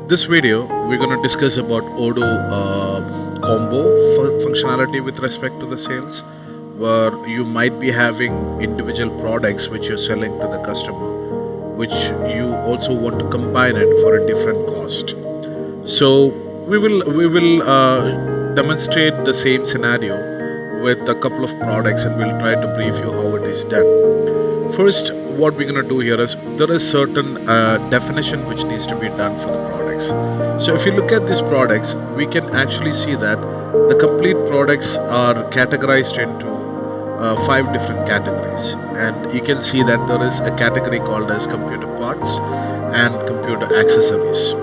This video, we're going to discuss about Odoo combo functionality with respect to the sales, where you might be having individual products which you're selling to the customer, which you also want to combine it for a different cost. So we will demonstrate the same scenario with a couple of products, and we'll try to brief you how it is done. First, what we're going to do here is there is certain definition which needs to be done for the products. So if you look at these products, we can actually see that the complete products are categorized into five different categories, and you can see that there is a category called as computer parts and computer accessories.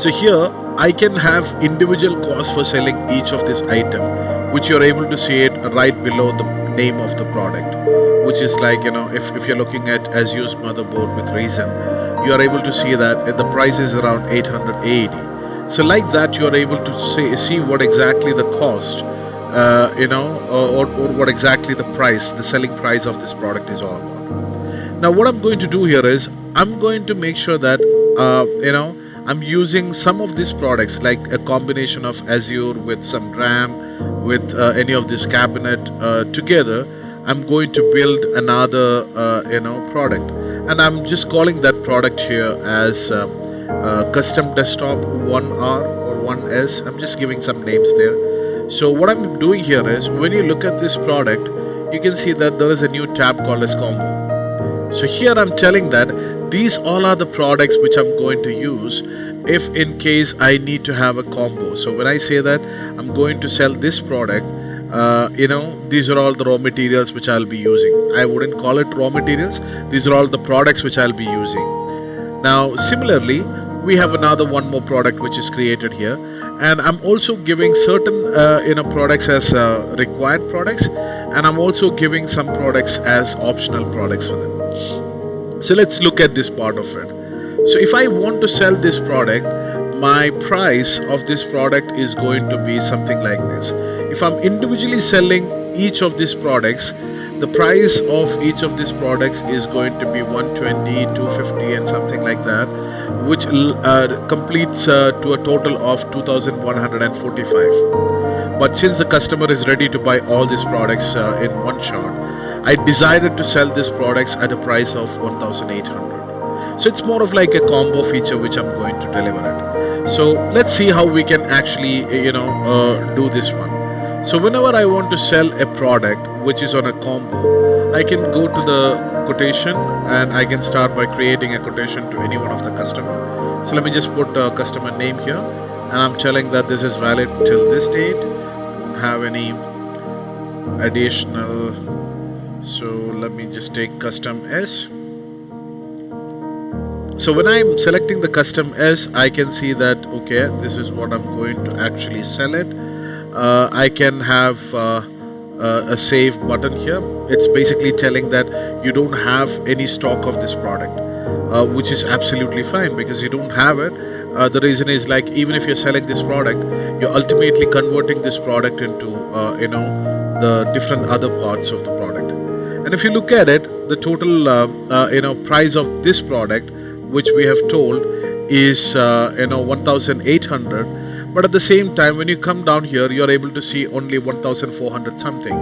So here I can have individual costs for selling each of this item, which you're able to see it right below the name of the product, which is like, if you're looking at as used motherboard with Reason, you are able to see that the price is around 880. So like that, you are able to see what exactly the cost, or what exactly the price, the selling price of this product is all about. Now, what I'm going to do here is I'm going to make sure that I'm using some of these products like a combination of Azure with some RAM, with any of this cabinet together. I'm going to build another product, and I'm just calling that product here as custom desktop 1R or 1S. I'm just giving some names there. So what I'm doing here is when you look at this product, you can see that there is a new tab called as combo. So here I'm telling that these all are the products which I'm going to use if in case I need to have a combo. So when I say that I'm going to sell this product, these are all the raw materials which I'll be using. I wouldn't call it raw materials. These are all the products which I'll be using. Now, similarly, we have another one more product which is created here, and I'm also giving certain products as required products, and I'm also giving some products as optional products for them. So let's look at this part of it. So if I want to sell this product, my price of this product is going to be something like this. If I'm individually selling each of these products, the price of each of these products is going to be 120, 250, and something like that, which completes to a total of 2145. But since the customer is ready to buy all these products in one shot, I decided to sell these products at a price of 1800. So it's more of like a combo feature which I'm going to deliver it. So let's see how we can actually do this one. So whenever I want to sell a product which is on a combo, I can go to the quotation and I can start by creating a quotation to any one of the customer. So let me just put a customer name here, and I'm telling that this is valid till this date. Don't have any additional. So let me just take custom S. So when I'm selecting the custom S, I can see that okay, this is what I'm going to actually sell it. I can have a save button here. It's basically telling that you don't have any stock of this product, which is absolutely fine because you don't have it. The reason is like even if you're selling this product, you're ultimately converting this product into the different other parts of the product. And if you look at it, the total price of this product, which we have told, is 1800. But at the same time, when you come down here, you're able to see only 1400 something.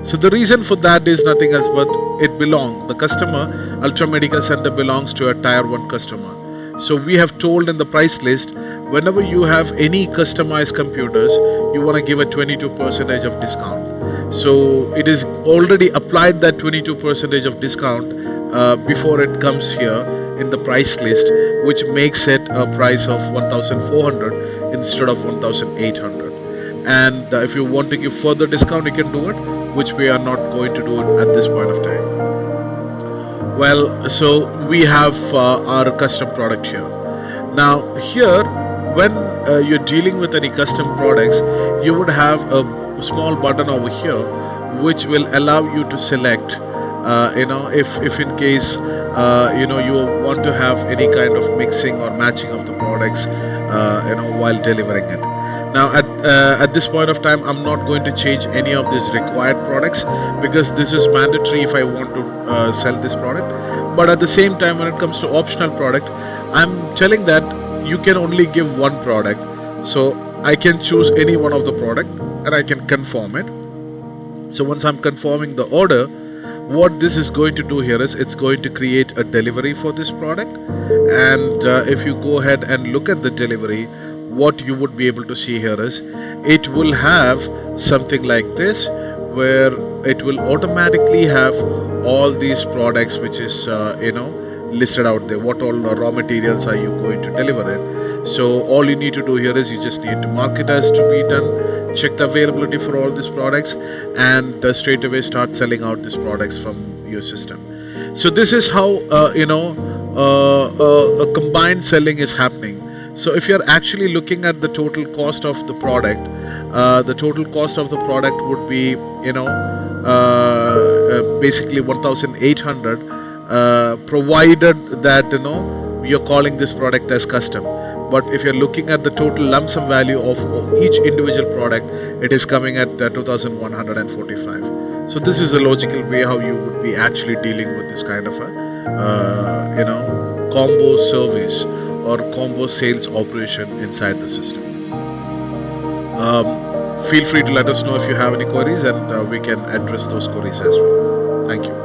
So the reason for that is nothing else but the customer Ultra Medical Center belongs to a tier 1 customer. So we have told in the price list, whenever you have any customized computers, you want to give a 22% of discount. So it is already applied that 22% of discount before it comes here in the price list, which makes it a price of 1400 instead of 1800. And if you want to give further discount, you can do it, which we are not going to do it at this point of time. Well, so we have our custom product here. Now here, when you're dealing with any custom products, you would have a small button over here which will allow you to select if in case you want to have any kind of mixing or matching of the products while delivering it. Now at this point of time, I'm not going to change any of these required products because this is mandatory if I want to sell this product. But at the same time, when it comes to optional product, I'm telling that you can only give one product. So I can choose any one of the product and I can confirm it. So once I'm confirming the order, what this is going to do here is it's going to create a delivery for this product. And if you go ahead and look at the delivery, what you would be able to see here is it will have something like this, where it will automatically have all these products which is listed out there. What all raw materials are you going to deliver it? So all you need to do here is you just need to mark it as to be done, check the availability for all these products, and straight away start selling out these products from your system. So this is how a combined selling is happening. So if you're actually looking at the total cost of the product, the total cost of the product would be basically 1,800, provided that you're calling this product as custom. But if you're looking at the total lump sum value of each individual product, it is coming at 2,145. So this is the logical way how you would be actually dealing with this kind of a combo service or combo sales operation inside the system. Feel free to let us know if you have any queries, and we can address those queries as well. Thank you.